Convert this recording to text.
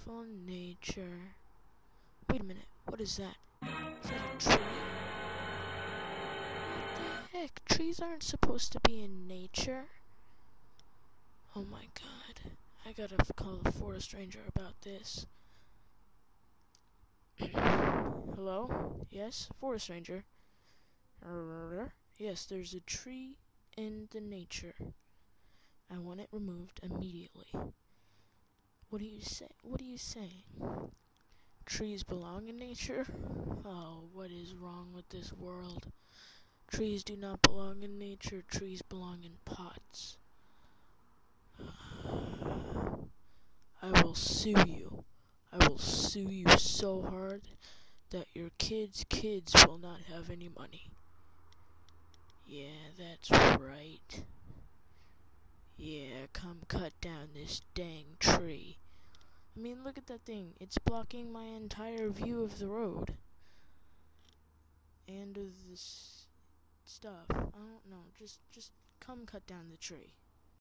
beautiful nature. Wait a minute, what is that? Is that a tree? What the heck? Trees aren't supposed to be in nature. Oh my god. I gotta call the forest ranger about this. Hello? Yes? Forest ranger? Yes, there's a tree in the nature. I want it removed immediately. What do you say? What are you saying? Trees belong in nature? Oh, what is wrong with this world? Trees do not belong in nature. Trees belong in pots. I will sue you. I will sue you so hard that your kids' kids will not have any money. Yeah, that's right. Yeah, come cut down this dang tree. I mean, look at that thing. It's blocking my entire view of the road. And of this stuff. I don't know. Just come cut down the tree.